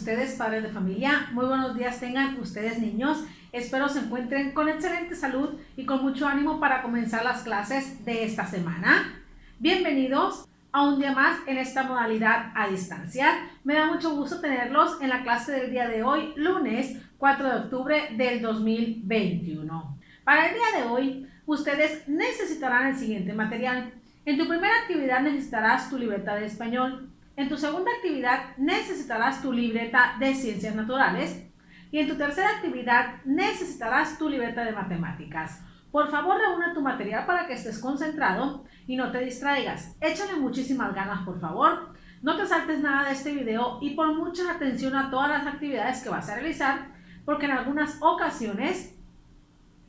ustedes, padres de familia? Muy buenos días tengan ustedes, niños. Espero se encuentren con excelente salud y con mucho ánimo para comenzar las clases de esta semana. Bienvenidos a un día más en esta modalidad a distancia. Me da mucho gusto tenerlos en la clase del día de hoy, lunes 4 de octubre del 2021. Para el día de hoy, ustedes necesitarán el siguiente material. En tu primera actividad necesitarás tu libreta de español. En tu segunda actividad necesitarás tu libreta de ciencias naturales. Y en tu tercera actividad necesitarás tu libreta de matemáticas. Por favor, reúne tu material para que estés concentrado y no te distraigas. Échale muchísimas ganas, por favor. No te saltes nada de este video y pon mucha atención a todas las actividades que vas a realizar, porque en algunas ocasiones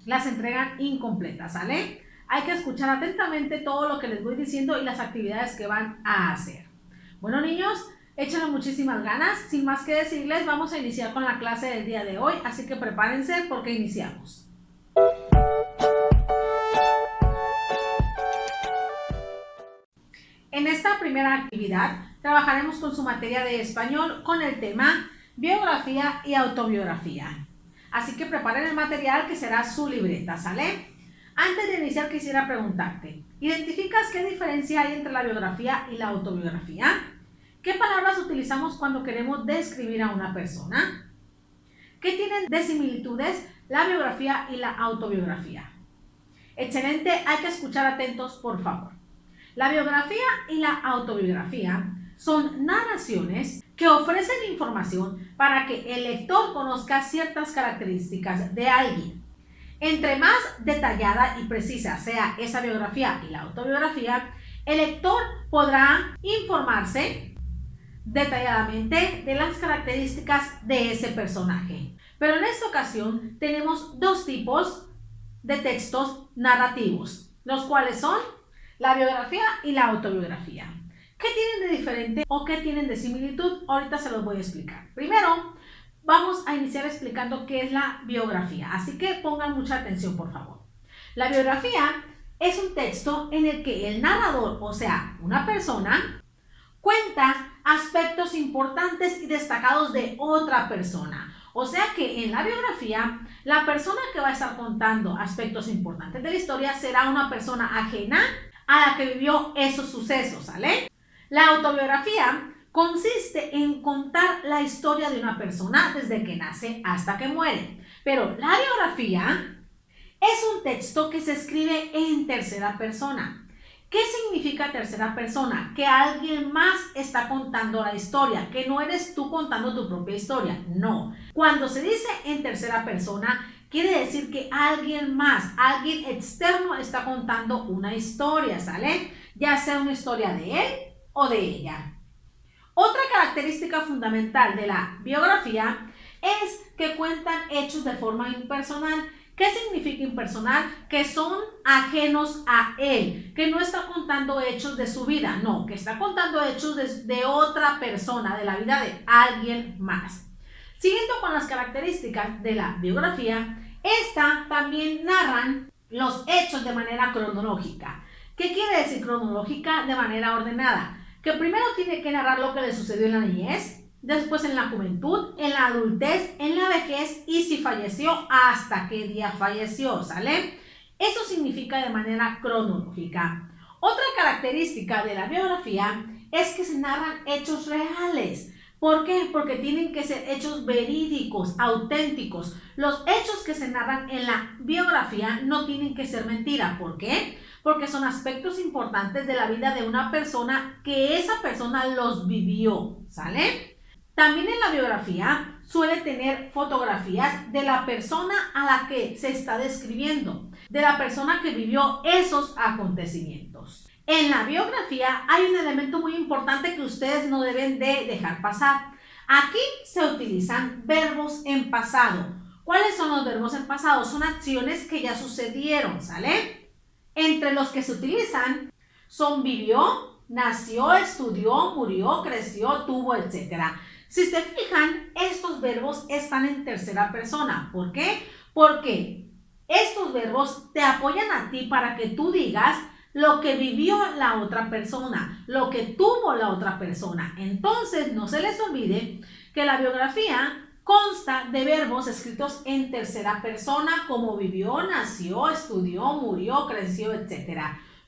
las entregan incompletas, ¿sale? Hay que escuchar atentamente todo lo que les voy diciendo y las actividades que van a hacer. Bueno, niños, échenle muchísimas ganas. Sin más que decirles, vamos a iniciar con la clase del día de hoy, así que prepárense porque iniciamos. En esta primera actividad trabajaremos con su materia de español con el tema biografía y autobiografía. Así que preparen el material que será su libreta, ¿sale? Antes de iniciar quisiera preguntarte, ¿identificas qué diferencia hay entre la biografía y la autobiografía? ¿Qué palabras utilizamos cuando queremos describir a una persona? ¿Qué tienen de similitudes la biografía y la autobiografía? Excelente, hay que escuchar atentos, por favor. La biografía y la autobiografía son narraciones que ofrecen información para que el lector conozca ciertas características de alguien. Entre más detallada y precisa sea esa biografía y la autobiografía, el lector podrá informarse detalladamente de las características de ese personaje. Pero en esta ocasión tenemos dos tipos de textos narrativos, los cuales son la biografía y la autobiografía. ¿Qué tienen de diferente o qué tienen de similitud? Ahorita se los voy a explicar. Primero, vamos a iniciar explicando qué es la biografía, así que pongan mucha atención, por favor. La biografía es un texto en el que el narrador, o sea, una persona, cuenta aspectos importantes y destacados de otra persona. O sea que en la biografía, la persona que va a estar contando aspectos importantes de la historia será una persona ajena a la que vivió esos sucesos, ¿sale? La autobiografía consiste en contar la historia de una persona desde que nace hasta que muere. Pero la biografía es un texto que se escribe en tercera persona. ¿Qué significa tercera persona? Que alguien más está contando la historia, que no eres tú contando tu propia historia. No. Cuando se dice en tercera persona, quiere decir que alguien más, alguien externo está contando una historia, ¿sale? Ya sea una historia de él o de ella. Otra característica fundamental de la biografía es que cuentan hechos de forma impersonal. ¿Qué significa impersonal? Que son ajenos a él, que no está contando hechos de su vida, no, que está contando hechos de otra persona, de la vida de alguien más. Siguiendo con las características de la biografía, esta también narran los hechos de manera cronológica. ¿Qué quiere decir cronológica? De manera ordenada. Que primero tiene que narrar lo que le sucedió en la niñez, después en la juventud, en la adultez, en la vejez y si falleció, hasta qué día falleció, ¿sale? Eso significa de manera cronológica. Otra característica de la biografía es que se narran hechos reales. ¿Por qué? Porque tienen que ser hechos verídicos, auténticos. Los hechos que se narran en la biografía no tienen que ser mentira. ¿Por qué? Porque son aspectos importantes de la vida de una persona que esa persona los vivió, ¿sale? También en la biografía suele tener fotografías de la persona a la que se está describiendo, de la persona que vivió esos acontecimientos. En la biografía hay un elemento muy importante que ustedes no deben de dejar pasar. Aquí se utilizan verbos en pasado. ¿Cuáles son los verbos en pasado? Son acciones que ya sucedieron, ¿sale? Entre los que se utilizan son vivió, nació, estudió, murió, creció, tuvo, etc. Si se fijan, estos verbos están en tercera persona. ¿Por qué? Porque estos verbos te apoyan a ti para que tú digas lo que vivió la otra persona, lo que tuvo la otra persona. Entonces, no se les olvide que la biografía consta de verbos escritos en tercera persona, como vivió, nació, estudió, murió, creció, etc.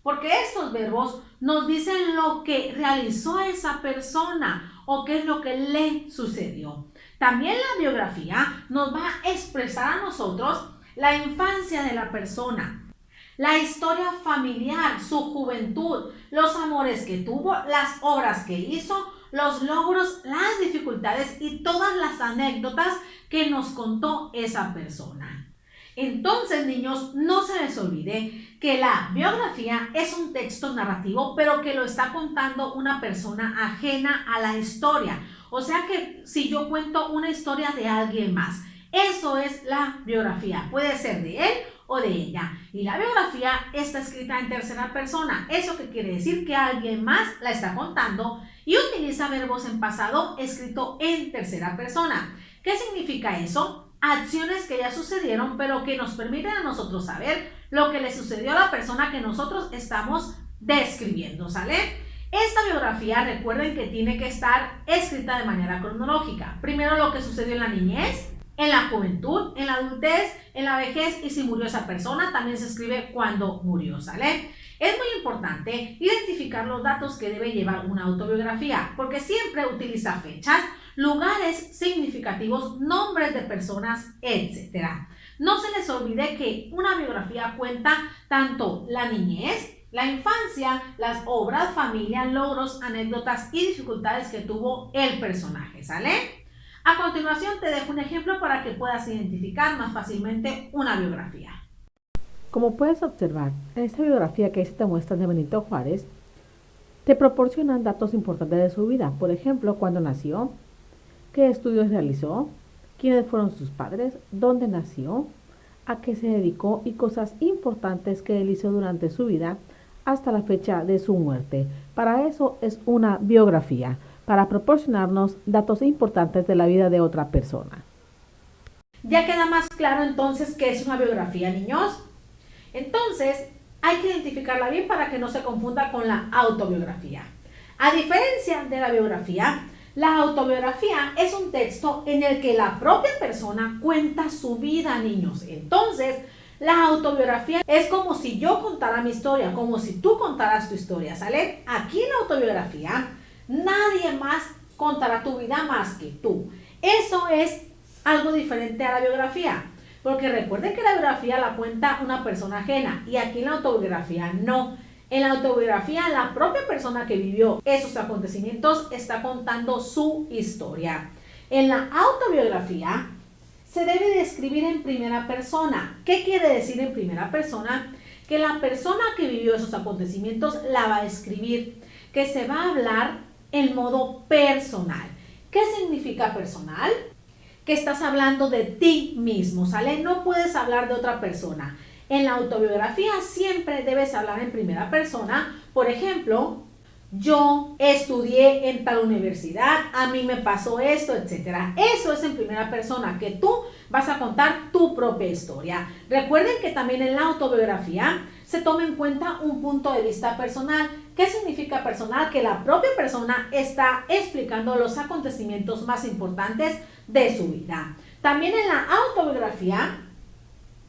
Porque estos verbos nos dicen lo que realizó esa persona o qué es lo que le sucedió. También la biografía nos va a expresar a nosotros la infancia de la persona, la historia familiar, su juventud, los amores que tuvo, las obras que hizo, los logros, las dificultades y todas las anécdotas que nos contó esa persona. Entonces, niños, no se les olvide que la biografía es un texto narrativo, pero que lo está contando una persona ajena a la historia. O sea que si yo cuento una historia de alguien más, eso es la biografía. Puede ser de él o de ella. Y la biografía está escrita en tercera persona. ¿Eso qué quiere decir? Que alguien más la está contando y utiliza verbos en pasado escrito en tercera persona. ¿Qué significa eso? Acciones que ya sucedieron, pero que nos permiten a nosotros saber lo que le sucedió a la persona que nosotros estamos describiendo, ¿sale? Esta biografía, recuerden que tiene que estar escrita de manera cronológica. Primero lo que sucedió en la niñez, en la juventud, en la adultez, en la vejez y si murió esa persona, también se escribe cuando murió, ¿sale? Es muy importante identificar los datos que debe llevar una autobiografía, porque siempre utiliza fechas, lugares significativos, nombres de personas, etc. No se les olvide que una biografía cuenta tanto la niñez, la infancia, las obras, familia, logros, anécdotas y dificultades que tuvo el personaje, ¿sale? A continuación te dejo un ejemplo para que puedas identificar más fácilmente una biografía. Como puedes observar, en esta biografía que se te muestra de Benito Juárez, te proporcionan datos importantes de su vida. Por ejemplo, cuándo nació, qué estudios realizó, quiénes fueron sus padres, dónde nació, a qué se dedicó y cosas importantes que él hizo durante su vida hasta la fecha de su muerte. Para eso es una biografía, para proporcionarnos datos importantes de la vida de otra persona. ¿Ya queda más claro entonces qué es una biografía, niños? Entonces, hay que identificarla bien para que no se confunda con la autobiografía. A diferencia de la biografía, la autobiografía es un texto en el que la propia persona cuenta su vida, niños. Entonces, la autobiografía es como si yo contara mi historia, como si tú contaras tu historia, ¿sale? Aquí en la autobiografía, nadie más contará tu vida más que tú. Eso es algo diferente a la biografía, porque recuerden que la biografía la cuenta una persona ajena y aquí en la autobiografía no. En la autobiografía la propia persona que vivió esos acontecimientos está contando su historia. En la autobiografía se debe de escribir en primera persona. ¿Qué quiere decir en primera persona? Que la persona que vivió esos acontecimientos la va a escribir, que se va a hablar en modo personal. ¿Qué significa personal? Que estás hablando de ti mismo, ¿sale? No puedes hablar de otra persona. En la autobiografía siempre debes hablar en primera persona. Por ejemplo, yo estudié en tal universidad, a mí me pasó esto, etc. Eso es en primera persona, que tú vas a contar tu propia historia. Recuerden que también en la autobiografía se toma en cuenta un punto de vista personal. ¿Qué significa personal? Que la propia persona está explicando los acontecimientos más importantes de su vida. También en la autobiografía,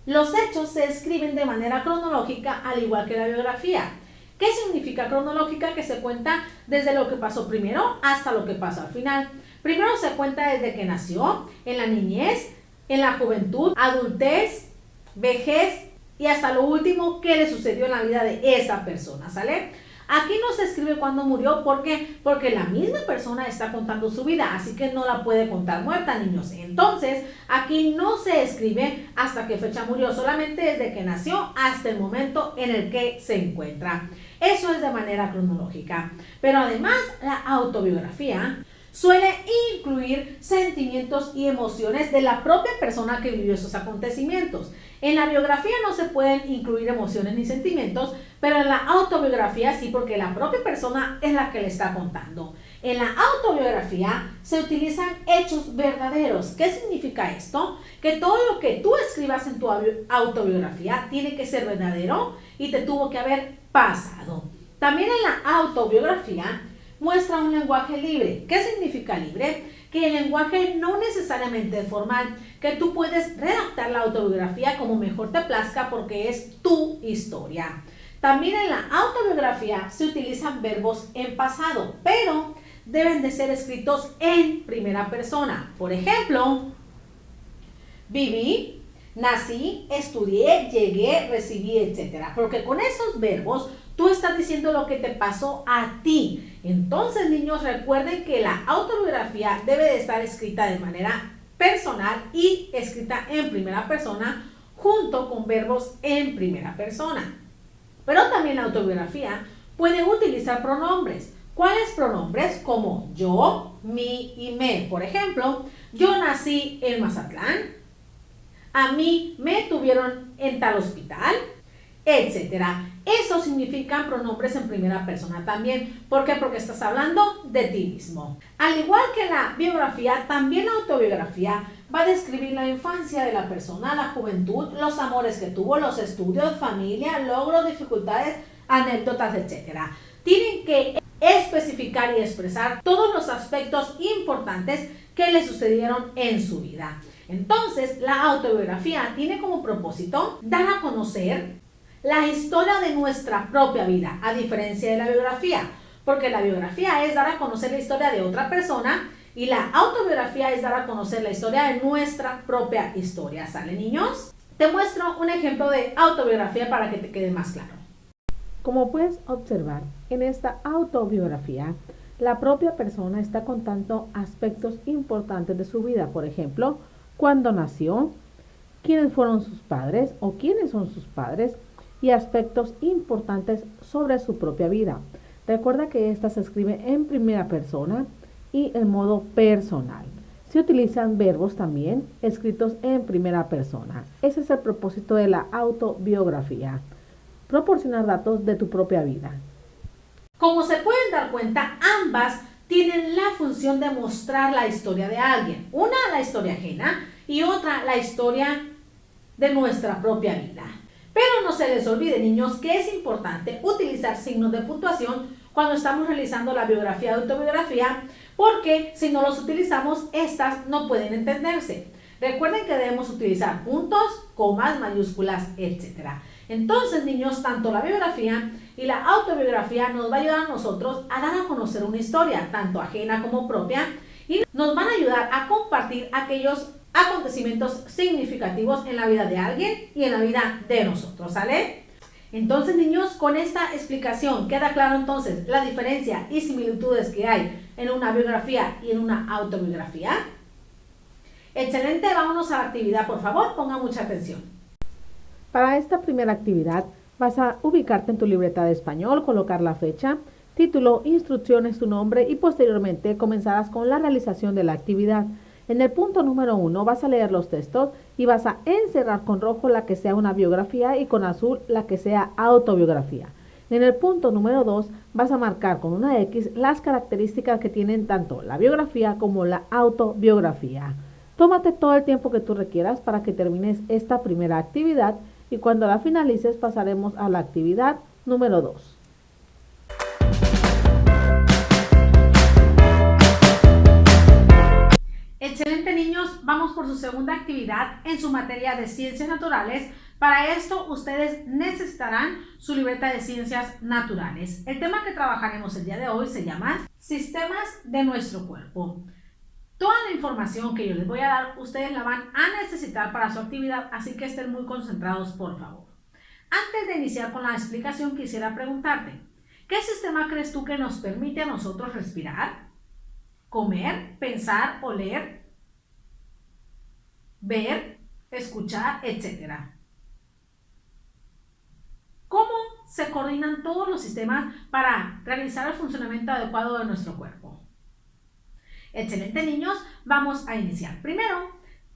los hechos se escriben de manera cronológica, al igual que la biografía. ¿Qué significa cronológica? Que se cuenta desde lo que pasó primero hasta lo que pasó al final. Primero se cuenta desde que nació, en la niñez, en la juventud, adultez, vejez y hasta lo último que le sucedió en la vida de esa persona, ¿sale? Aquí no se escribe cuándo murió, ¿por qué? Porque la misma persona está contando su vida, así que no la puede contar muerta, niños. Entonces, aquí no se escribe hasta qué fecha murió, solamente desde que nació hasta el momento en el que se encuentra. Eso es de manera cronológica. Pero además, la autobiografía suele incluir sentimientos y emociones de la propia persona que vivió esos acontecimientos. En la biografía no se pueden incluir emociones ni sentimientos, pero en la autobiografía sí, porque la propia persona es la que le está contando. En la autobiografía se utilizan hechos verdaderos. ¿Qué significa esto? Que todo lo que tú escribas en tu autobiografía tiene que ser verdadero y te tuvo que haber pasado. También en la autobiografía muestra un lenguaje libre. ¿Qué significa libre? que el lenguaje no necesariamente es formal, que tú puedes redactar la autobiografía como mejor te plazca porque es tu historia. También en la autobiografía se utilizan verbos en pasado, pero deben de ser escritos en primera persona. Por ejemplo, viví, nací, estudié, llegué, recibí, etc. Porque con esos verbos tú estás diciendo lo que te pasó a ti. Entonces, niños, recuerden que la autobiografía debe de estar escrita de manera personal y escrita en primera persona junto con verbos en primera persona. Pero también la autobiografía puede utilizar pronombres. ¿Cuáles pronombres? Como yo, mi y me. Por ejemplo, yo nací en Mazatlán, a mí me tuvieron en tal hospital, etcétera. Eso significan pronombres en primera persona también. ¿Por qué? Porque estás hablando de ti mismo. Al igual que la biografía, también la autobiografía va a describir la infancia de la persona, la juventud, los amores que tuvo, los estudios, familia, logros, dificultades, anécdotas, etcétera. Tienen que especificar y expresar todos los aspectos importantes que le sucedieron en su vida. Entonces, la autobiografía tiene como propósito dar a conocer la historia de nuestra propia vida, a diferencia de la biografía, porque la biografía es dar a conocer la historia de otra persona y la autobiografía es dar a conocer la historia de nuestra propia historia. ¿Sale, niños? Te muestro un ejemplo de autobiografía para que te quede más claro. Como puedes observar, en esta autobiografía, la propia persona está contando aspectos importantes de su vida, por ejemplo, cuándo nació, quiénes fueron sus padres o quiénes son sus padres, y aspectos importantes sobre su propia vida. Recuerda que esta se escribe en primera persona y en modo personal. Se utilizan verbos también escritos en primera persona. Ese es el propósito de la autobiografía, proporcionar datos de tu propia vida. Como se pueden dar cuenta, ambas tienen la función de mostrar la historia de alguien. Una, la historia ajena, y otra, la historia de nuestra propia vida. Pero no se les olvide, niños, que es importante utilizar signos de puntuación cuando estamos realizando la biografía y autobiografía, porque si no los utilizamos, estas no pueden entenderse. Recuerden que debemos utilizar puntos, comas, mayúsculas, etc. Entonces, niños, tanto la biografía y la autobiografía nos va a ayudar a nosotros a dar a conocer una historia, tanto ajena como propia, y nos van a ayudar a compartir aquellos acontecimientos significativos en la vida de alguien y en la vida de nosotros, ¿sale? Entonces, niños, con esta explicación queda claro entonces la diferencia y similitudes que hay en una biografía y en una autobiografía. Excelente, vámonos a la actividad, por favor, pongan mucha atención. Para esta primera actividad vas a ubicarte en tu libreta de español, colocar la fecha, título, instrucciones, tu nombre y posteriormente comenzarás con la realización de la actividad. En el punto número 1 vas a leer los textos y vas a encerrar con rojo la que sea una biografía y con azul la que sea autobiografía. En el punto número 2 vas a marcar con una X las características que tienen tanto la biografía como la autobiografía. Tómate todo el tiempo que tú requieras para que termines esta primera actividad y cuando la finalices pasaremos a la actividad número 2. Excelente, niños, vamos por su segunda actividad en su materia de ciencias naturales. Para esto ustedes necesitarán su libreta de ciencias naturales. El tema que trabajaremos el día de hoy se llama Sistemas de nuestro cuerpo. Toda la información que yo les voy a dar, ustedes la van a necesitar para su actividad, así que estén muy concentrados, por favor. Antes de iniciar con la explicación, quisiera preguntarte, ¿qué sistema crees tú que nos permite a nosotros respirar, comer, pensar, oler, ver, escuchar, etcétera? ¿Cómo se coordinan todos los sistemas para realizar el funcionamiento adecuado de nuestro cuerpo? Excelente, niños, vamos a iniciar. Primero,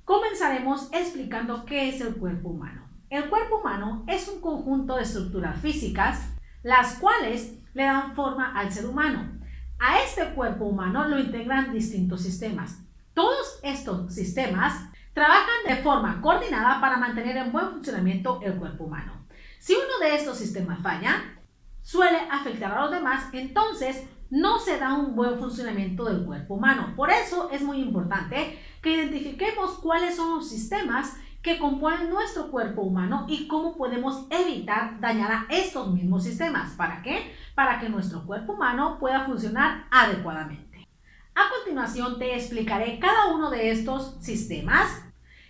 comenzaremos explicando qué es el cuerpo humano. El cuerpo humano es un conjunto de estructuras físicas, las cuales le dan forma al ser humano. A este cuerpo humano lo integran distintos sistemas. Todos estos sistemas trabajan de forma coordinada para mantener en buen funcionamiento el cuerpo humano. Si uno de estos sistemas falla, suele afectar a los demás, entonces no se da un buen funcionamiento del cuerpo humano. Por eso es muy importante que identifiquemos cuáles son los sistemas que componen nuestro cuerpo humano y cómo podemos evitar dañar a estos mismos sistemas. ¿Para qué? Para que nuestro cuerpo humano pueda funcionar adecuadamente. A continuación te explicaré cada uno de estos sistemas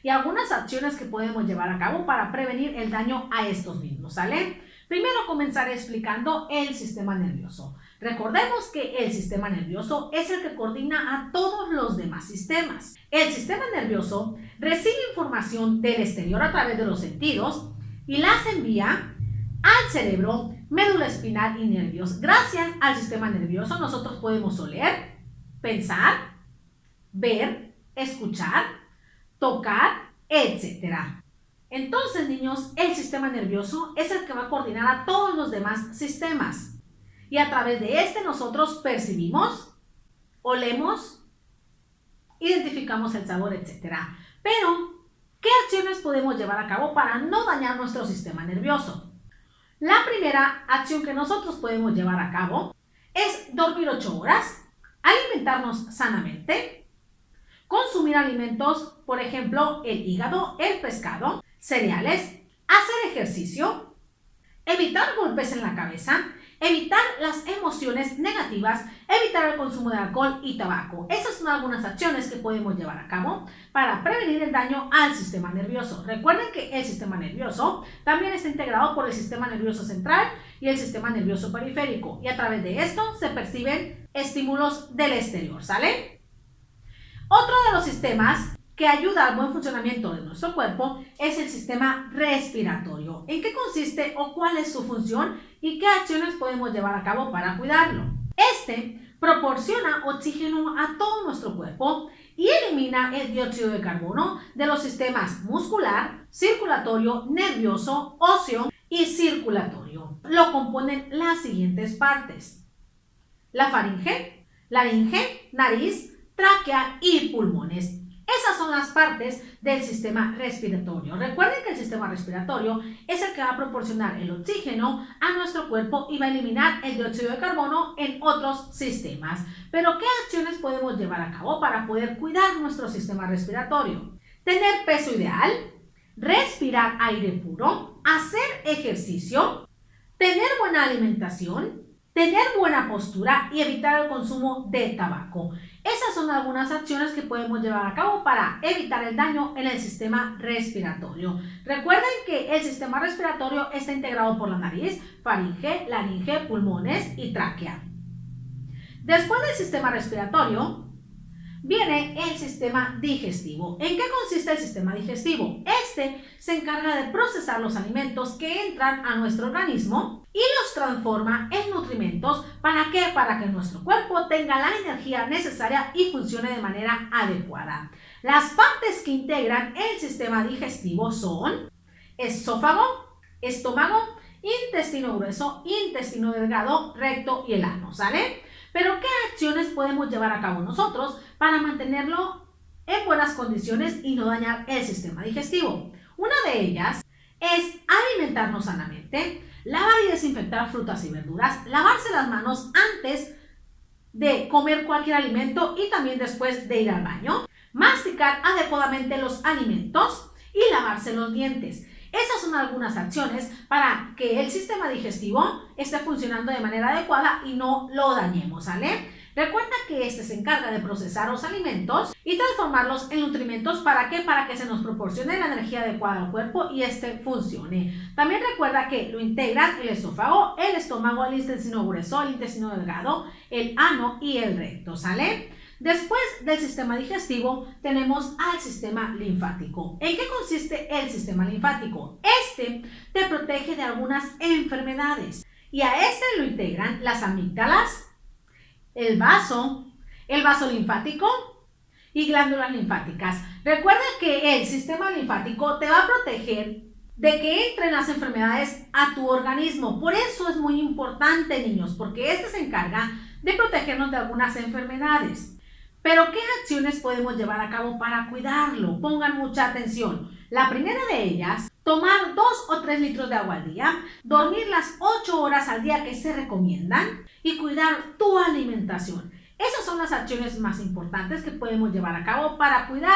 y algunas acciones que podemos llevar a cabo para prevenir el daño a estos mismos, ¿sale? Primero comenzaré explicando el sistema nervioso. Recordemos que el sistema nervioso es el que coordina a todos los demás sistemas. El sistema nervioso recibe información del exterior a través de los sentidos y las envía al cerebro, médula espinal y nervios. Gracias al sistema nervioso nosotros podemos oler, pensar, ver, escuchar, tocar, etc. Entonces, niños, el sistema nervioso es el que va a coordinar a todos los demás sistemas. Y a través de este nosotros percibimos, olemos, identificamos el sabor, etc. Pero, ¿qué acciones podemos llevar a cabo para no dañar nuestro sistema nervioso? La primera acción que nosotros podemos llevar a cabo es dormir 8 horas, alimentarnos sanamente, consumir alimentos, por ejemplo, el hígado, el pescado, cereales, hacer ejercicio, evitar golpes en la cabeza, evitar las emociones negativas, evitar el consumo de alcohol y tabaco. Esas son algunas acciones que podemos llevar a cabo para prevenir el daño al sistema nervioso. Recuerden que el sistema nervioso también está integrado por el sistema nervioso central y el sistema nervioso periférico, y a través de esto se perciben estímulos del exterior, ¿sale? Otro de los sistemas que ayuda al buen funcionamiento de nuestro cuerpo es el sistema respiratorio. ¿En qué consiste o cuál es su función y qué acciones podemos llevar a cabo para cuidarlo? Este proporciona oxígeno a todo nuestro cuerpo y elimina el dióxido de carbono de los sistemas muscular, circulatorio, nervioso, óseo y circulatorio. Lo componen las siguientes partes: la faringe, laringe, nariz, tráquea y pulmones. Esas son las partes del sistema respiratorio. Recuerden que el sistema respiratorio es el que va a proporcionar el oxígeno a nuestro cuerpo y va a eliminar el dióxido de carbono en otros sistemas. Pero, ¿qué acciones podemos llevar a cabo para poder cuidar nuestro sistema respiratorio? Tener peso ideal, respirar aire puro, hacer ejercicio, tener buena alimentación, tener buena postura y evitar el consumo de tabaco. Esas son algunas acciones que podemos llevar a cabo para evitar el daño en el sistema respiratorio. Recuerden que el sistema respiratorio está integrado por la nariz, faringe, laringe, pulmones y tráquea. Después del sistema respiratorio viene el sistema digestivo. ¿En qué consiste el sistema digestivo? Este se encarga de procesar los alimentos que entran a nuestro organismo y los transforma en nutrimentos. ¿Para qué? Para que nuestro cuerpo tenga la energía necesaria y funcione de manera adecuada. Las partes que integran el sistema digestivo son esófago, estómago, intestino grueso, intestino delgado, recto y el ano, ¿sale? Pero, ¿qué acciones podemos llevar a cabo nosotros para mantenerlo en buenas condiciones y no dañar el sistema digestivo? Una de ellas es alimentarnos sanamente, lavar y desinfectar frutas y verduras, lavarse las manos antes de comer cualquier alimento y también después de ir al baño, masticar adecuadamente los alimentos y lavarse los dientes. Esas son algunas acciones para que el sistema digestivo esté funcionando de manera adecuada y no lo dañemos, ¿sale? Recuerda que este se encarga de procesar los alimentos y transformarlos en nutrimentos. ¿Para qué? Para que se nos proporcione la energía adecuada al cuerpo y este funcione. También recuerda que lo integran el esófago, el estómago, el intestino grueso, el intestino delgado, el ano y el recto, ¿sale? Después del sistema digestivo tenemos al sistema linfático. ¿En qué consiste el sistema linfático? Este te protege de algunas enfermedades y a este lo integran las amígdalas, el vaso linfático y glándulas linfáticas. Recuerda que el sistema linfático te va a proteger de que entren las enfermedades a tu organismo. Por eso es muy importante, niños, porque este se encarga de protegernos de algunas enfermedades. Pero, ¿qué acciones podemos llevar a cabo para cuidarlo? Pongan mucha atención. La primera de ellas, tomar 2 o 3 litros de agua al día, dormir las 8 horas al día que se recomiendan y cuidar tu alimentación. Esas son las acciones más importantes que podemos llevar a cabo para cuidar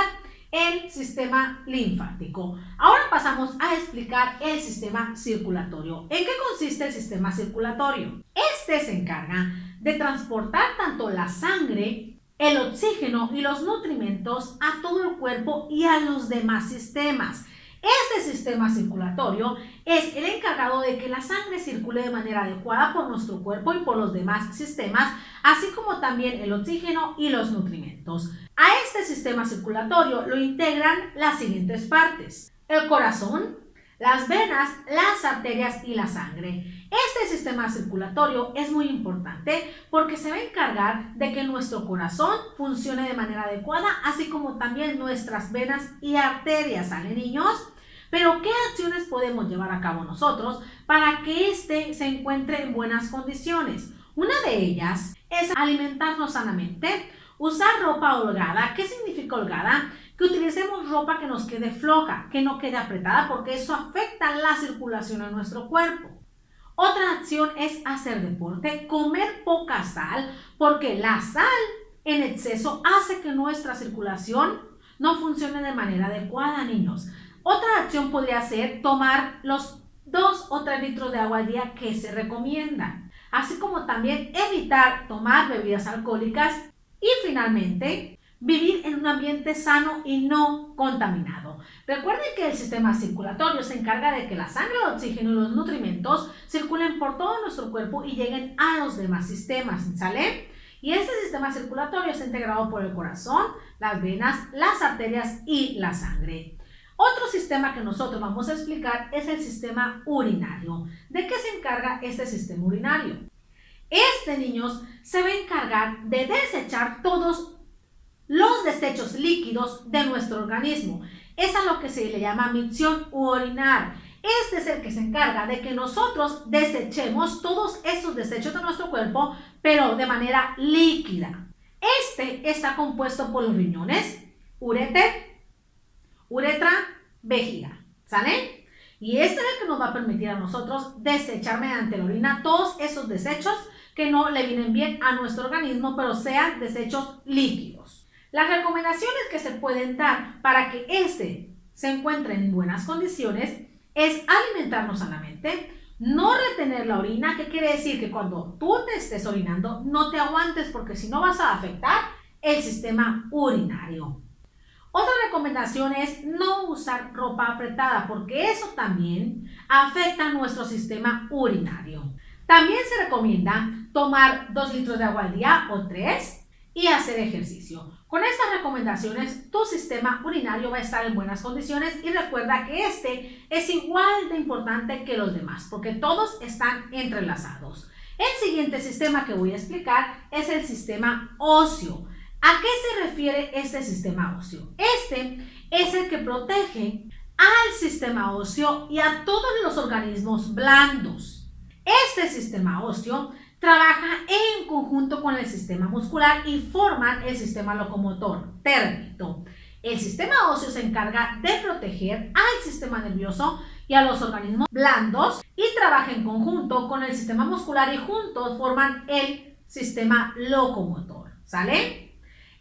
el sistema linfático. Ahora pasamos a explicar el sistema circulatorio. ¿En qué consiste el sistema circulatorio? Este se encarga de transportar tanto la sangre, el oxígeno y los nutrimentos a todo el cuerpo y a los demás sistemas. Este sistema circulatorio es el encargado de que la sangre circule de manera adecuada por nuestro cuerpo y por los demás sistemas, así como también el oxígeno y los nutrimentos. A este sistema circulatorio lo integran las siguientes partes: el corazón, las venas, las arterias y la sangre. Este sistema circulatorio es muy importante porque se va a encargar de que nuestro corazón funcione de manera adecuada, así como también nuestras venas y arterias, ¿sale, niños? Pero ¿qué acciones podemos llevar a cabo nosotros para que éste se encuentre en buenas condiciones? Una de ellas es alimentarnos sanamente, usar ropa holgada. ¿Qué significa holgada? Que utilicemos ropa que nos quede floja, que no quede apretada, porque eso afecta la circulación en nuestro cuerpo. Otra acción es hacer deporte, comer poca sal, porque la sal en exceso hace que nuestra circulación no funcione de manera adecuada, niños. Otra acción podría ser tomar los 2 o 3 litros de agua al día que se recomiendan, así como también evitar tomar bebidas alcohólicas y finalmente vivir en un ambiente sano y no contaminado. Recuerden que el sistema circulatorio se encarga de que la sangre, el oxígeno y los nutrimentos circulen por todo nuestro cuerpo y lleguen a los demás sistemas, ¿sale? Y este sistema circulatorio está integrado por el corazón, las venas, las arterias y la sangre. Otro sistema que nosotros vamos a explicar es el sistema urinario. ¿De qué se encarga este sistema urinario? Este, niños, se va a encargar de desechar todos los desechos líquidos de nuestro organismo. Es a lo que se le llama micción u orinar. Este es el que se encarga de que nosotros desechemos todos esos desechos de nuestro cuerpo, pero de manera líquida. Este está compuesto por los riñones, uretra, vejiga, ¿sale? Y este es el que nos va a permitir a nosotros desechar mediante la orina todos esos desechos que no le vienen bien a nuestro organismo, pero sean desechos líquidos. Las recomendaciones que se pueden dar para que este se encuentre en buenas condiciones es alimentarnos sanamente, no retener la orina. ¿Qué quiere decir? Que cuando tú te estés orinando no te aguantes, porque si no vas a afectar el sistema urinario. Otra recomendación es no usar ropa apretada, porque eso también afecta a nuestro sistema urinario. También se recomienda tomar 2 litros de agua al día o 3 y hacer ejercicio. Con estas recomendaciones, tu sistema urinario va a estar en buenas condiciones y recuerda que este es igual de importante que los demás, porque todos están entrelazados. El siguiente sistema que voy a explicar es el sistema óseo. ¿A qué se refiere este sistema óseo? Este es el que protege al sistema óseo y a todos los organismos blandos. Este sistema óseo trabaja en conjunto con el sistema muscular y forman el sistema locomotor. Te repito, el sistema óseo se encarga de proteger al sistema nervioso y a los organismos blandos y trabaja en conjunto con el sistema muscular y juntos forman el sistema locomotor, ¿sale?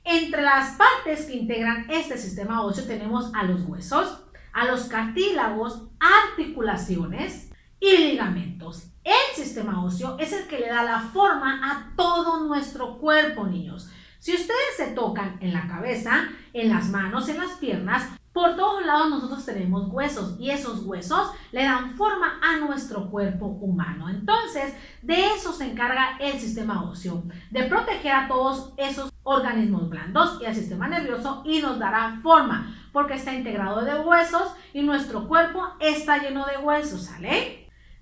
Entre las partes que integran este sistema óseo tenemos a los huesos, a los cartílagos, articulaciones y ligamentos. El sistema óseo es el que le da la forma a todo nuestro cuerpo, niños. Si ustedes se tocan en la cabeza, en las manos, en las piernas, por todos lados nosotros tenemos huesos y esos huesos le dan forma a nuestro cuerpo humano. Entonces, de eso se encarga el sistema óseo, de proteger a todos esos organismos blandos y al sistema nervioso, y nos dará forma porque está integrado de huesos y nuestro cuerpo está lleno de huesos, ¿sale?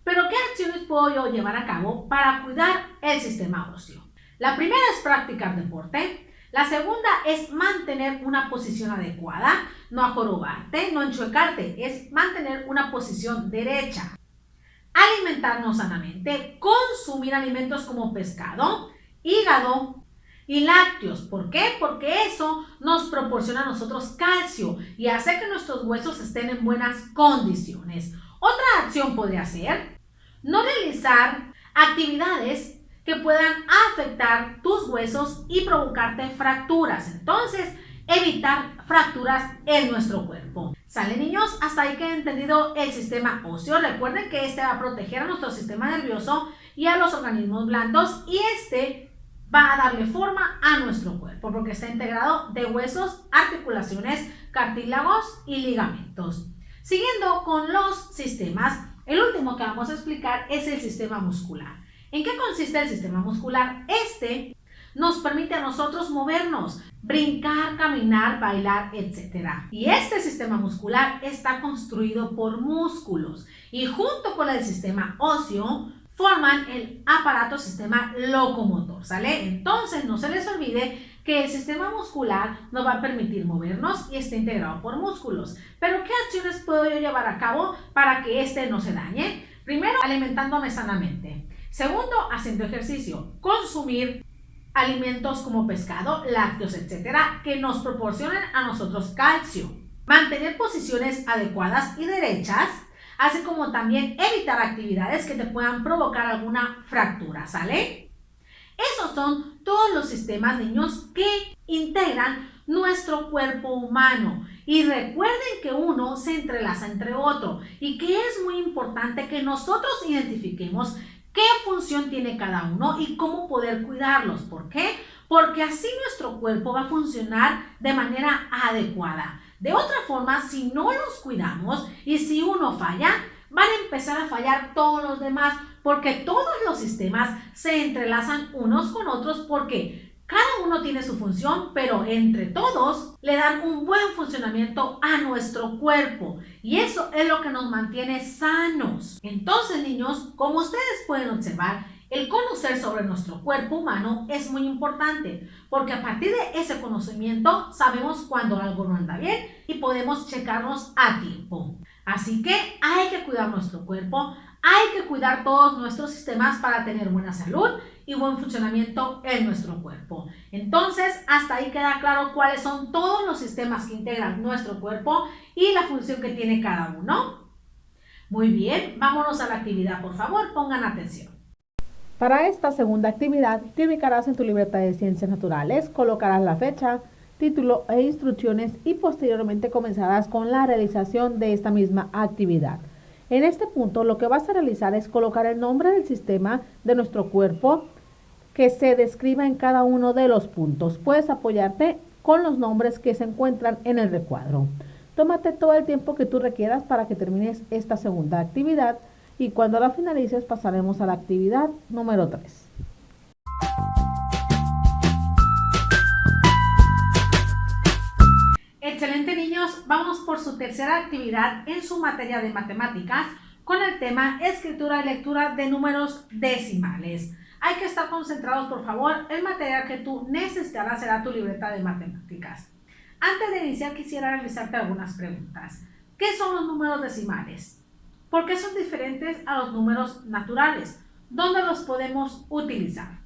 Pero ¿qué acciones puedo yo llevar a cabo para cuidar el sistema óseo? La primera es practicar deporte. La segunda es mantener una posición adecuada, no ajorobarte, no enchuecarte, es mantener una posición derecha. Alimentarnos sanamente, consumir alimentos como pescado, hígado, y lácteos. ¿Por qué? Porque eso nos proporciona a nosotros calcio y hace que nuestros huesos estén en buenas condiciones. Otra acción podría ser no realizar actividades que puedan afectar tus huesos y provocarte fracturas. Entonces, evitar fracturas en nuestro cuerpo. ¿Sale, niños? Hasta ahí queda entendido el sistema óseo. Recuerden que este va a proteger a nuestro sistema nervioso y a los organismos blandos, y este va a darle forma a nuestro cuerpo porque está integrado de huesos, articulaciones, cartílagos y ligamentos. Siguiendo con los sistemas, el último que vamos a explicar es el sistema muscular. ¿En qué consiste el sistema muscular? Este nos permite a nosotros movernos, brincar, caminar, bailar, etc. Y este sistema muscular está construido por músculos y junto con el sistema óseo forman el aparato sistema locomotor, ¿sale? Entonces no se les olvide que el sistema muscular nos va a permitir movernos y está integrado por músculos. Pero ¿qué acciones puedo yo llevar a cabo para que este no se dañe? Primero, alimentándome sanamente. Segundo, haciendo ejercicio. Consumir alimentos como pescado, lácteos, etcétera, que nos proporcionen a nosotros calcio. Mantener posiciones adecuadas y derechas, así como también evitar actividades que te puedan provocar alguna fractura, ¿sale? Esos son todos los sistemas, niños, que integran nuestro cuerpo humano. Y recuerden que uno se entrelaza entre otro y que es muy importante que nosotros identifiquemos qué función tiene cada uno y cómo poder cuidarlos. ¿Por qué? Porque así nuestro cuerpo va a funcionar de manera adecuada. De otra forma, si no los cuidamos y si uno falla, van a empezar a fallar todos los demás, porque todos los sistemas se entrelazan unos con otros porque cada uno tiene su función, pero entre todos le dan un buen funcionamiento a nuestro cuerpo y eso es lo que nos mantiene sanos. Entonces, niños, como ustedes pueden observar, el conocer sobre nuestro cuerpo humano es muy importante porque a partir de ese conocimiento sabemos cuando algo no anda bien y podemos checarnos a tiempo. Así que hay que cuidar nuestro cuerpo, hay que cuidar todos nuestros sistemas para tener buena salud y buen funcionamiento en nuestro cuerpo. Entonces, hasta ahí queda claro cuáles son todos los sistemas que integran nuestro cuerpo y la función que tiene cada uno. Muy bien, vámonos a la actividad, por favor, pongan atención. Para esta segunda actividad, te ubicarás en tu libreta de ciencias naturales, colocarás la fecha, título e instrucciones y posteriormente comenzarás con la realización de esta misma actividad. En este punto, lo que vas a realizar es colocar el nombre del sistema de nuestro cuerpo que se describa en cada uno de los puntos. Puedes apoyarte con los nombres que se encuentran en el recuadro. Tómate todo el tiempo que tú requieras para que termines esta segunda actividad y cuando la finalices pasaremos a la actividad número 3. Excelente, niños, vamos por su tercera actividad en su materia de matemáticas con el tema escritura y lectura de números decimales. Hay que estar concentrados, por favor. El material que tú necesitarás será tu libreta de matemáticas. Antes de iniciar quisiera realizarte algunas preguntas. ¿Qué son los números decimales? ¿Por qué son diferentes a los números naturales? ¿Dónde los podemos utilizar?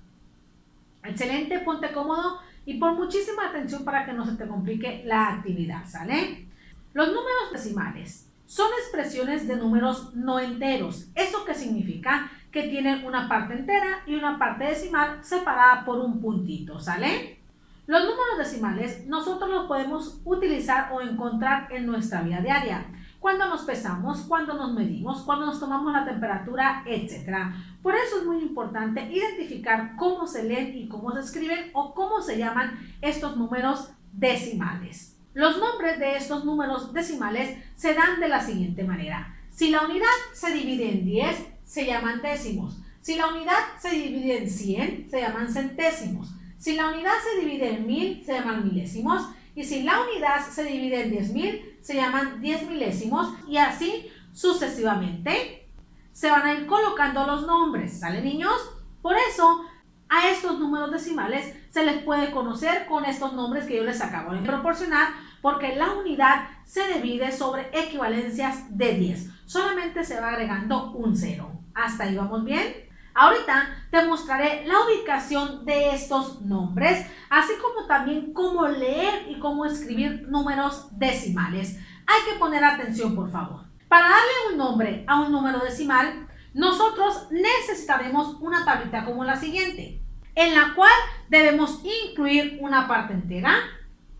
Excelente, ponte cómodo y pon muchísima atención para que no se te complique la actividad, ¿sale? Los números decimales son expresiones de números no enteros. ¿Eso qué significa? Que tienen una parte entera y una parte decimal separada por un puntito, ¿sale? Los números decimales nosotros los podemos utilizar o encontrar en nuestra vida diaria. Cuando nos pesamos, cuando nos medimos, cuando nos tomamos la temperatura, etc. Por eso es muy importante identificar cómo se leen y cómo se escriben o cómo se llaman estos números decimales. Los nombres de estos números decimales se dan de la siguiente manera. Si la unidad se divide en 10, se llaman décimos. Si la unidad se divide en 100, se llaman centésimos. Si la unidad se divide en 1000, se llaman milésimos. Y si la unidad se divide en 10.000, se llaman 10 milésimos y así sucesivamente se van a ir colocando los nombres, ¿sale, niños? Por eso a estos números decimales se les puede conocer con estos nombres que yo les acabo de proporcionar porque la unidad se divide sobre equivalencias de 10. Solamente se va agregando un 0. ¿Hasta ahí vamos bien? Ahorita te mostraré la ubicación de estos nombres, así como también cómo leer y cómo escribir números decimales. Hay que poner atención, por favor. Para darle un nombre a un número decimal, nosotros necesitaremos una tablita como la siguiente, en la cual debemos incluir una parte entera,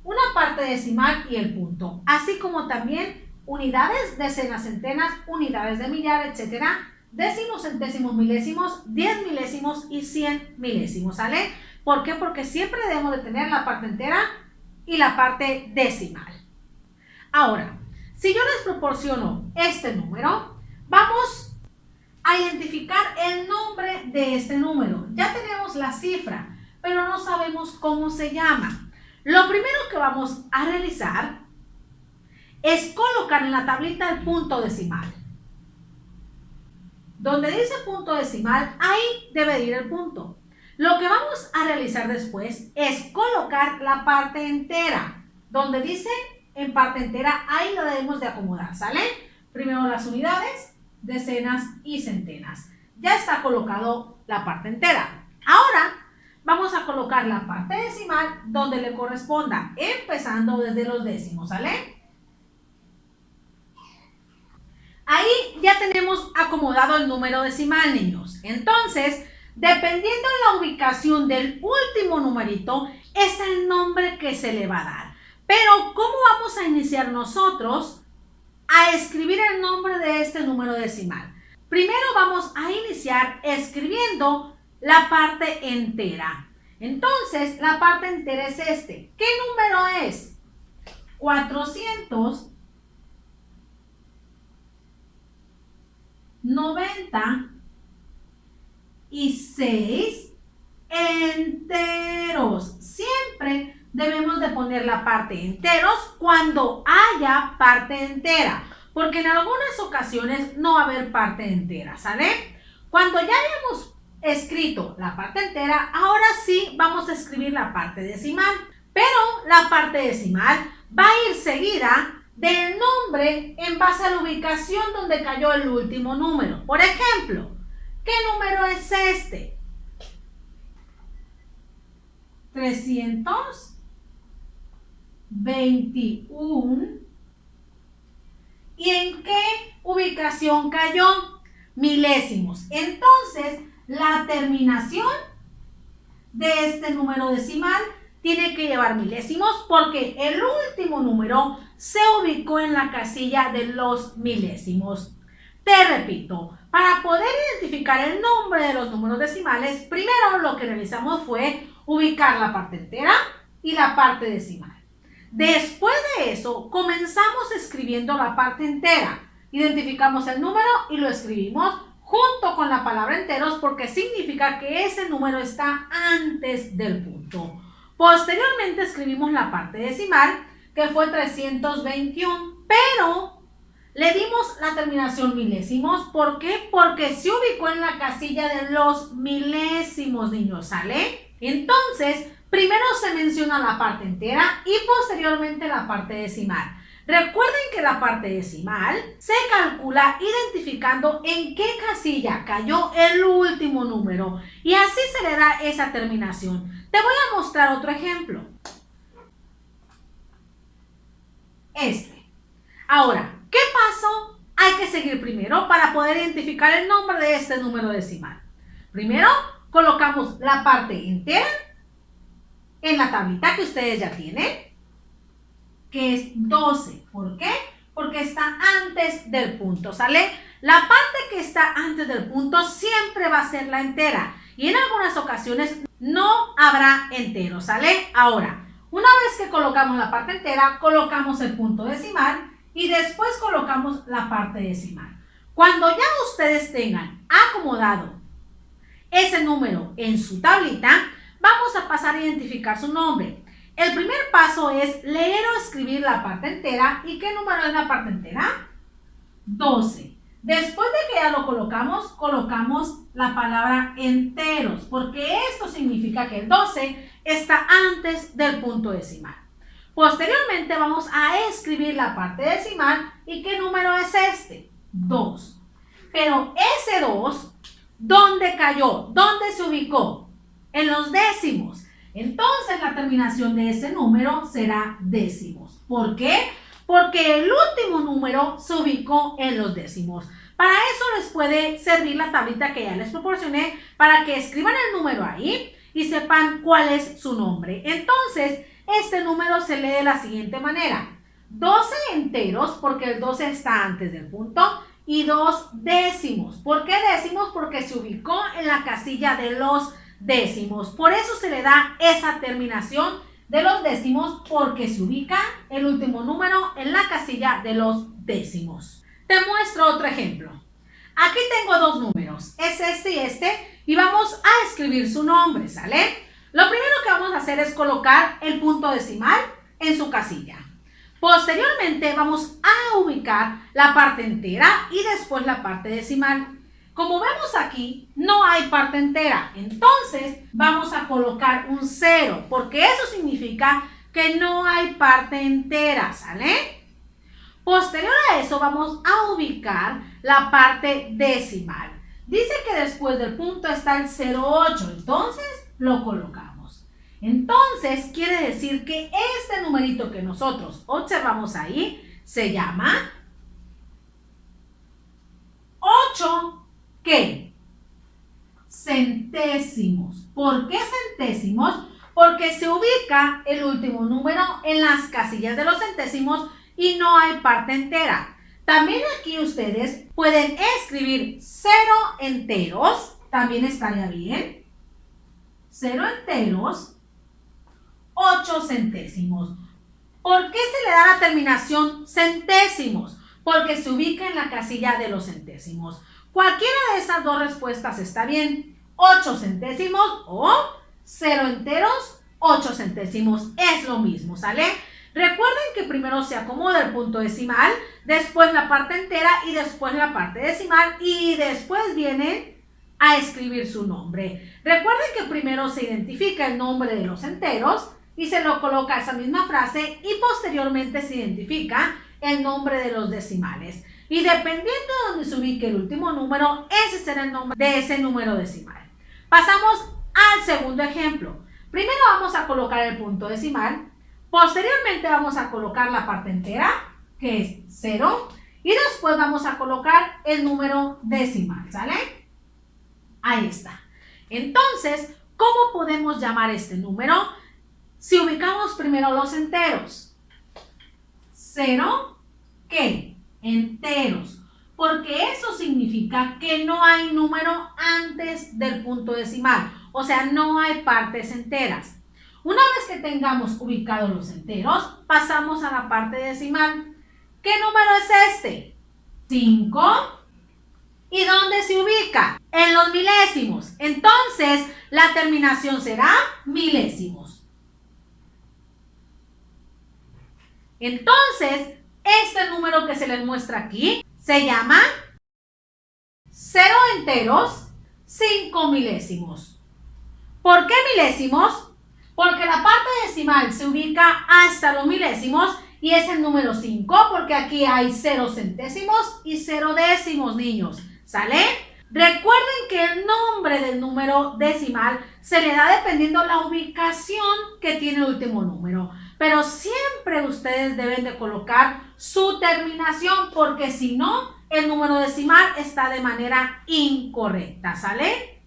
una parte decimal y el punto, así como también unidades, decenas, centenas, unidades de millar, etcétera, décimos, centésimos, milésimos, 10 milésimos y 100 milésimos, ¿sale? ¿Por qué? Porque siempre debemos de tener la parte entera y la parte decimal. Ahora, si yo les proporciono este número, vamos a identificar el nombre de este número. Ya tenemos la cifra, pero no sabemos cómo se llama. Lo primero que vamos a realizar es colocar en la tablita el punto decimal. Donde dice punto decimal, ahí debe ir el punto. Lo que vamos a realizar después es colocar la parte entera. Donde dice en parte entera, ahí lo debemos de acomodar, ¿sale? Primero las unidades, decenas y centenas. Ya está colocado la parte entera. Ahora vamos a colocar la parte decimal donde le corresponda, empezando desde los décimos, ¿sale? Ahí ya tenemos acomodado el número decimal, niños. Entonces, dependiendo de la ubicación del último numerito, es el nombre que se le va a dar. Pero, ¿cómo vamos a iniciar nosotros a escribir el nombre de este número decimal? Primero vamos a iniciar escribiendo la parte entera. Entonces, la parte entera es este. ¿Qué número es? 496 enteros. Siempre debemos de poner la parte enteros cuando haya parte entera, porque en algunas ocasiones no va a haber parte entera, ¿sale? Cuando ya hayamos escrito la parte entera, ahora sí vamos a escribir la parte decimal, pero la parte decimal va a ir seguida del nombre en base a la ubicación donde cayó el último número. Por ejemplo, ¿qué número es este? 321. ¿Y en qué ubicación cayó? Milésimos. Entonces, la terminación de este número decimal tiene que llevar milésimos porque el último número se ubicó en la casilla de los milésimos. Te repito, para poder identificar el nombre de los números decimales, primero lo que realizamos fue ubicar la parte entera y la parte decimal. Después de eso, comenzamos escribiendo la parte entera. Identificamos el número y lo escribimos junto con la palabra enteros porque significa que ese número está antes del punto. Posteriormente escribimos la parte decimal, que fue 321, pero le dimos la terminación milésimos. ¿Por qué? Porque se ubicó en la casilla de los milésimos, niños, ¿sale? Entonces, primero se menciona la parte entera y posteriormente la parte decimal. Recuerden que la parte decimal se calcula identificando en qué casilla cayó el último número y así se le da esa terminación. Te voy a mostrar otro ejemplo. Ahora, ¿qué paso hay que seguir primero para poder identificar el nombre de este número decimal? Primero, colocamos la parte entera en la tablita que ustedes ya tienen, que es 12. ¿Por qué? Porque está antes del punto, ¿sale? La parte que está antes del punto siempre va a ser la entera y en algunas ocasiones no habrá entero, ¿sale? Ahora, una vez que colocamos la parte entera, colocamos el punto decimal y después colocamos la parte decimal. Cuando ya ustedes tengan acomodado ese número en su tablita, vamos a pasar a identificar su nombre. El primer paso es leer o escribir la parte entera. ¿Y qué número es la parte entera? 12. Después de que ya lo colocamos, colocamos la palabra enteros, porque esto significa que el 12 está antes del punto decimal. Posteriormente vamos a escribir la parte decimal. ¿Y qué número es este? 2. Pero ese 2 ¿Dónde cayó? ¿Dónde se ubicó? En los décimos. Entonces la terminación de ese número será décimos. ¿Por qué? Porque el último número se ubicó en los décimos. Para eso les puede servir la tablita que ya les proporcioné para que escriban el número ahí y sepan cuál es su nombre. Entonces, este número se lee de la siguiente manera. 12 enteros, porque el 12 está antes del punto, y 2 décimos. ¿Por qué décimos? Porque se ubicó en la casilla de los décimos. Por eso se le da esa terminación de los décimos, porque se ubica el último número en la casilla de los décimos. Te muestro otro ejemplo. Aquí tengo dos números, es este, y vamos a escribir su nombre, ¿sale? Lo primero que vamos a hacer es colocar el punto decimal en su casilla. Posteriormente vamos a ubicar la parte entera y después la parte decimal. Como vemos aquí, no hay parte entera, entonces vamos a colocar un 0, porque eso significa que no hay parte entera, ¿sale? Posterior a eso vamos a ubicar la parte decimal. Dice que después del punto está el 0,8, entonces lo colocamos. Entonces quiere decir que este numerito que nosotros observamos ahí se llama 8, ¿qué? Centésimos. ¿Por qué centésimos? Porque se ubica el último número en las casillas de los centésimos y no hay parte entera. También aquí ustedes pueden escribir 0 enteros, también estaría bien. 0 enteros, 8 centésimos. ¿Por qué se le da la terminación centésimos? Porque se ubica en la casilla de los centésimos. Cualquiera de esas dos respuestas está bien. 8 centésimos o 0 enteros, 8 centésimos. Es lo mismo, ¿sale? Recuerden que primero se acomoda el punto decimal, después la parte entera y después la parte decimal y después vienen a escribir su nombre. Recuerden que primero se identifica el nombre de los enteros y se lo coloca esa misma frase y posteriormente se identifica el nombre de los decimales. Y dependiendo de donde se ubique el último número, ese será el nombre de ese número decimal. Pasamos al segundo ejemplo. Primero vamos a colocar el punto decimal. Posteriormente vamos a colocar la parte entera, que es 0, y después vamos a colocar el número decimal, ¿sale? Ahí está. Entonces, ¿cómo podemos llamar este número? Si ubicamos primero los enteros. 0, ¿qué? Enteros. Porque eso significa que no hay número antes del punto decimal. O sea, no hay partes enteras. Una vez que tengamos ubicados los enteros, pasamos a la parte decimal. ¿Qué número es este? 5. ¿Y dónde se ubica? En los milésimos. Entonces, la terminación será milésimos. Entonces, este número que se les muestra aquí se llama 0 enteros, 5 milésimos. ¿Por qué milésimos? Porque la parte decimal se ubica hasta los milésimos y es el número 5, porque aquí hay 0 centésimos y 0 décimos, niños. ¿Sale? Recuerden que el nombre del número decimal se le da dependiendo la ubicación que tiene el último número. Pero siempre ustedes deben de colocar su terminación, porque si no, el número decimal está de manera incorrecta. ¿Sale?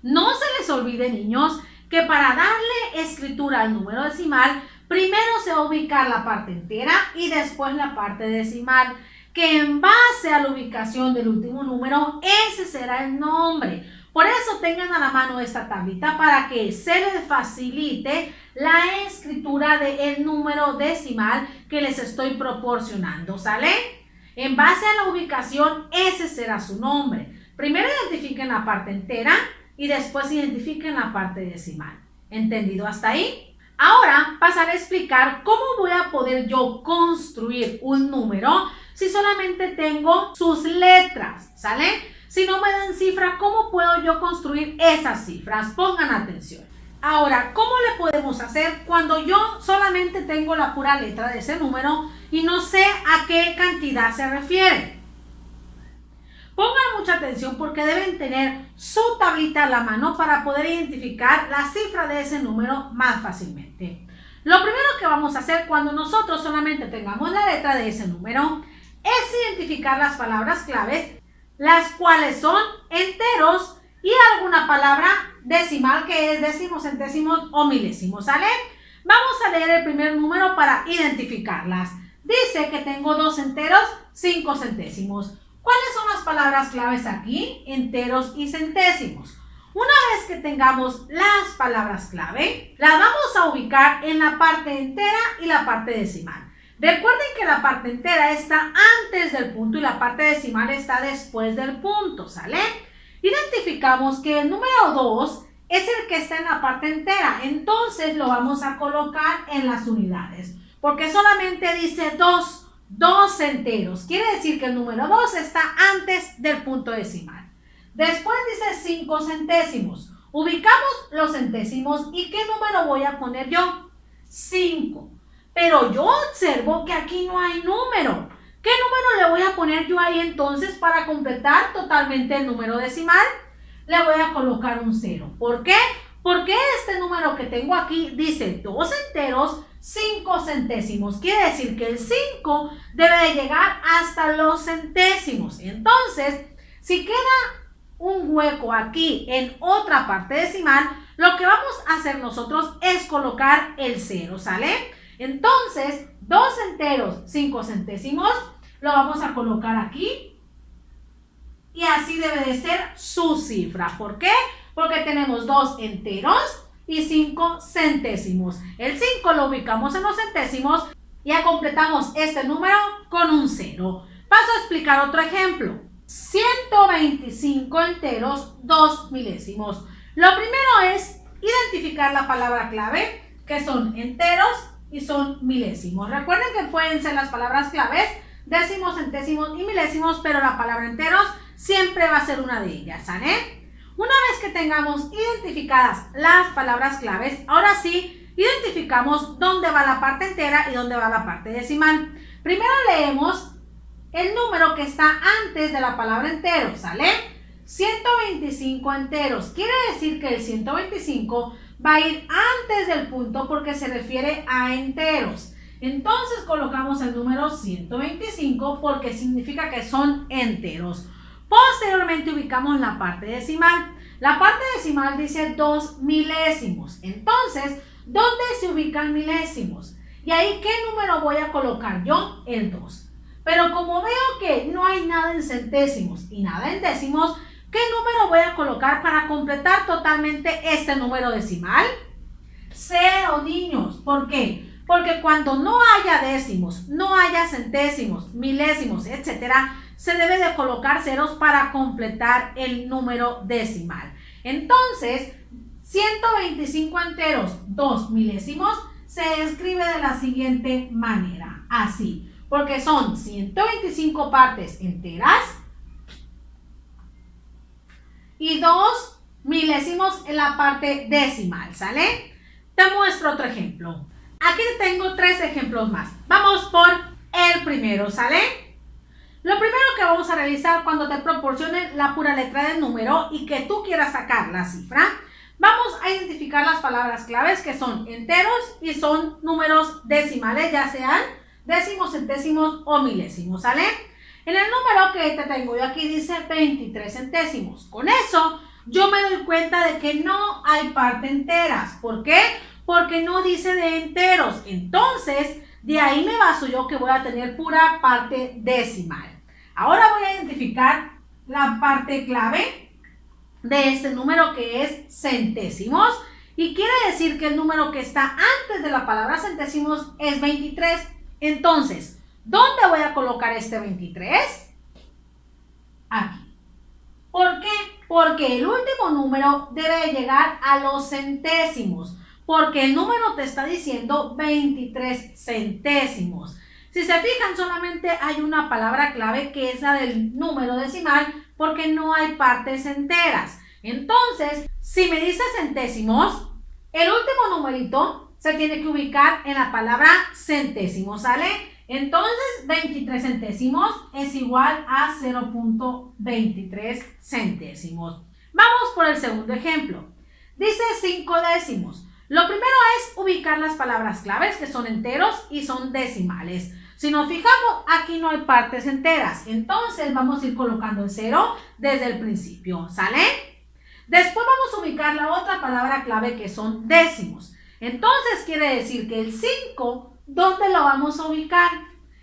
No se les olvide, niños, que para darle escritura al número decimal, primero se va a ubicar la parte entera y después la parte decimal, que en base a la ubicación del último número, ese será el nombre. Por eso tengan a la mano esta tablita para que se les facilite la escritura del número decimal que les estoy proporcionando, ¿sale? En base a la ubicación, ese será su nombre. Primero identifiquen la parte entera y después identifiquen la parte decimal. ¿Entendido hasta ahí? Ahora pasaré a explicar cómo voy a poder yo construir un número si solamente tengo sus letras, ¿sale? Si no me dan cifra, ¿cómo puedo yo construir esas cifras? Pongan atención. Ahora, ¿cómo le podemos hacer cuando yo solamente tengo la pura letra de ese número y no sé a qué cantidad se refiere? Pongan mucha mucha atención porque deben tener su tablita a la mano para poder identificar la cifra de ese número más fácilmente. Lo primero que vamos a hacer cuando nosotros solamente tengamos la letra de ese número es identificar las palabras claves, las cuales son enteros y alguna palabra decimal que es décimos, centésimos o milésimos, ¿sale? Vamos a leer el primer número para identificarlas. Dice que tengo 2 enteros, 5 centésimos. ¿Cuáles son las palabras claves aquí? Enteros y centésimos. Una vez que tengamos las palabras clave, las vamos a ubicar en la parte entera y la parte decimal. Recuerden que la parte entera está antes del punto y la parte decimal está después del punto, ¿sale? Identificamos que el número 2 es el que está en la parte entera, entonces lo vamos a colocar en las unidades, porque solamente dice 2 enteros. Quiere decir que el número 2 está antes del punto decimal. Después dice 5 centésimos. Ubicamos los centésimos y ¿qué número voy a poner yo? 5. Pero yo observo que aquí no hay número. ¿Qué número le voy a poner yo ahí entonces para completar totalmente el número decimal? Le voy a colocar un 0. ¿Por qué? Porque este número que tengo aquí dice 2 enteros, 5 centésimos. Quiere decir que el 5 debe de llegar hasta los centésimos. Entonces, si queda un hueco aquí en otra parte decimal, lo que vamos a hacer nosotros es colocar el 0, ¿sale? Entonces, 2 enteros, 5 centésimos, lo vamos a colocar aquí y así debe de ser su cifra. ¿Por qué? Porque tenemos 2 enteros y 5 centésimos. El 5 lo ubicamos en los centésimos y ya completamos este número con un 0. Paso a explicar otro ejemplo. 125 enteros, 2 milésimos. Lo primero es identificar la palabra clave, que son enteros y son milésimos. Recuerden que pueden ser las palabras claves décimos, centésimos y milésimos, pero la palabra enteros siempre va a ser una de ellas, ¿sale? Una vez que tengamos identificadas las palabras claves, ahora sí identificamos dónde va la parte entera y dónde va la parte decimal. Primero leemos el número que está antes de la palabra entero, ¿sale? 125 enteros. Quiere decir que el 125 va a ir antes del punto porque se refiere a enteros. Entonces colocamos el número 125 porque significa que son enteros. Posteriormente ubicamos la parte decimal. La parte decimal dice 2 milésimos. Entonces, ¿dónde se ubican milésimos? Y ahí, ¿qué número voy a colocar yo? El 2. Pero como veo que no hay nada en centésimos y nada en décimos, ¿qué número voy a colocar para completar totalmente este número decimal? 0, niños. ¿Por qué? Porque cuando no haya décimos, no haya centésimos, milésimos, etcétera, se debe de colocar ceros para completar el número decimal. Entonces, 125 enteros, 2 milésimos, se escribe de la siguiente manera, así. Porque son 125 partes enteras y 2 milésimos en la parte decimal, ¿sale? Te muestro otro ejemplo. Aquí tengo 3 ejemplos más. Vamos por el primero, ¿sale? Lo primero que vamos a realizar cuando te proporcionen la pura letra del número y que tú quieras sacar la cifra, vamos a identificar las palabras claves que son enteros y son números decimales, ya sean décimos, centésimos o milésimos, ¿sale? En el número que te tengo yo aquí dice 23 centésimos. Con eso yo me doy cuenta de que no hay parte enteras. ¿Por qué? Porque no dice de enteros. Entonces, de ahí me baso yo que voy a tener pura parte decimal. Ahora voy a identificar la parte clave de este número que es centésimos. Y quiere decir que el número que está antes de la palabra centésimos es 23. Entonces, ¿dónde voy a colocar este 23? Aquí. ¿Por qué? Porque el último número debe de llegar a los centésimos. Porque el número te está diciendo 23 centésimos. Si se fijan, solamente hay una palabra clave que es la del número decimal porque no hay partes enteras. Entonces, si me dice centésimos, el último numerito se tiene que ubicar en la palabra centésimo, ¿sale? Entonces, 23 centésimos es igual a 0.23 centésimos. Vamos por el segundo ejemplo. Dice 5 décimos. Lo primero es ubicar las palabras claves, que son enteros y son decimales. Si nos fijamos, aquí no hay partes enteras. Entonces, vamos a ir colocando el 0 desde el principio. ¿Sale? Después vamos a ubicar la otra palabra clave, que son décimos. Entonces, quiere decir que el 5, ¿dónde lo vamos a ubicar?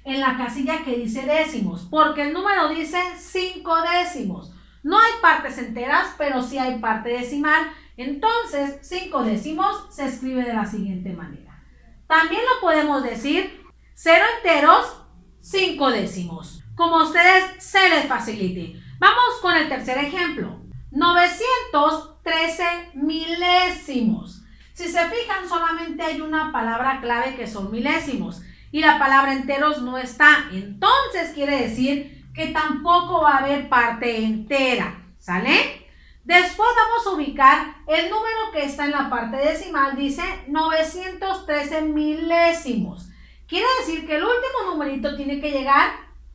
En la casilla que dice décimos, porque el número dice 5 décimos. No hay partes enteras, pero sí hay parte decimal. Entonces, 5 décimos se escribe de la siguiente manera. También lo podemos decir 0 enteros, 5 décimos. Como a ustedes se les facilite. Vamos con el tercer ejemplo. 913 milésimos. Si se fijan, solamente hay una palabra clave, que son milésimos, y la palabra enteros no está. Entonces quiere decir que tampoco va a haber parte entera. ¿Sale? Después vamos a ubicar el número que está en la parte decimal. Dice 913 milésimos. Quiere decir que el último numerito tiene que llegar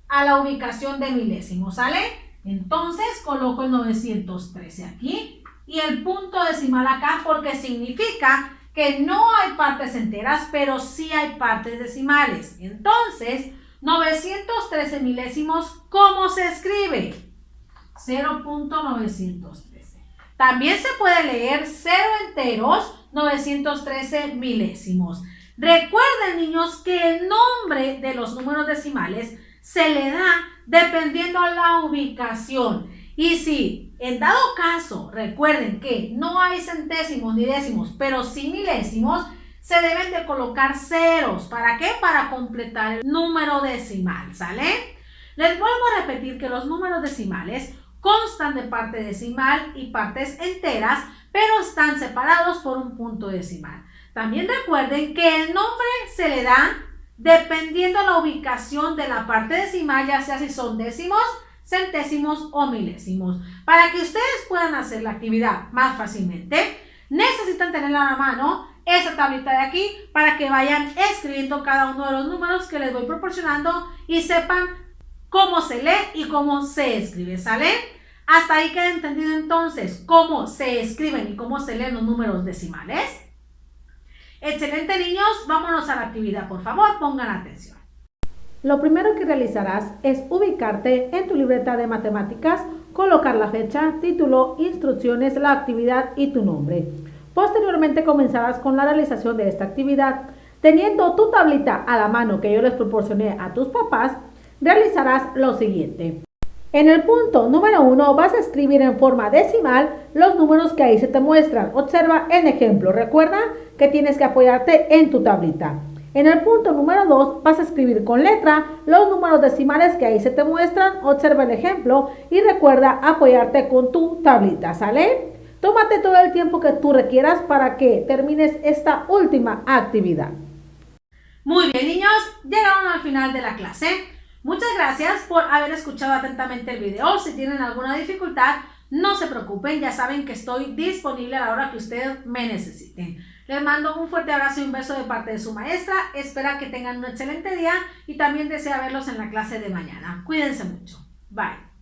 a la ubicación de milésimos. ¿Sale? Entonces coloco el 913 aquí y el punto decimal acá, porque significa que no hay partes enteras, pero sí hay partes decimales. Entonces, 913 milésimos, ¿cómo se escribe? 0.913. También se puede leer 0 enteros, 913 milésimos. Recuerden, niños, que el nombre de los números decimales se le da dependiendo de la ubicación. Y si en dado caso, recuerden que no hay centésimos ni décimos, pero sí milésimos, se deben de colocar ceros. ¿Para qué? Para completar el número decimal. ¿Sale? Les vuelvo a repetir que los números decimales constan de parte decimal y partes enteras, pero están separados por un punto decimal. También recuerden que el nombre se le da dependiendo de la ubicación de la parte decimal, ya sea si son décimos, centésimos o milésimos. Para que ustedes puedan hacer la actividad más fácilmente, necesitan tener a la mano esa tablita de aquí para que vayan escribiendo cada uno de los números que les voy proporcionando y sepan cómo se lee y cómo se escribe. ¿Sale? Hasta ahí queda entendido entonces cómo se escriben y cómo se leen los números decimales. Excelente, niños. Vámonos a la actividad, por favor, pongan atención. Lo primero que realizarás es ubicarte en tu libreta de matemáticas, colocar la fecha, título, instrucciones, la actividad y tu nombre. Posteriormente comenzarás con la realización de esta actividad. Teniendo tu tablita a la mano que yo les proporcioné a tus papás, realizarás lo siguiente. En el punto número 1 vas a escribir en forma decimal los números que ahí se te muestran. Observa en ejemplo. Recuerda que tienes que apoyarte en tu tablita. En el punto número 2 vas a escribir con letra los números decimales que ahí se te muestran. Observa el ejemplo y recuerda apoyarte con tu tablita. ¿Sale? Tómate todo el tiempo que tú requieras para que termines esta última actividad. Muy bien, niños, llegaron al final de la clase. Muchas gracias por haber escuchado atentamente el video. Si tienen alguna dificultad, no se preocupen, ya saben que estoy disponible a la hora que ustedes me necesiten. Les mando un fuerte abrazo y un beso de parte de su maestra. Espero que tengan un excelente día y también deseo verlos en la clase de mañana. Cuídense mucho. Bye.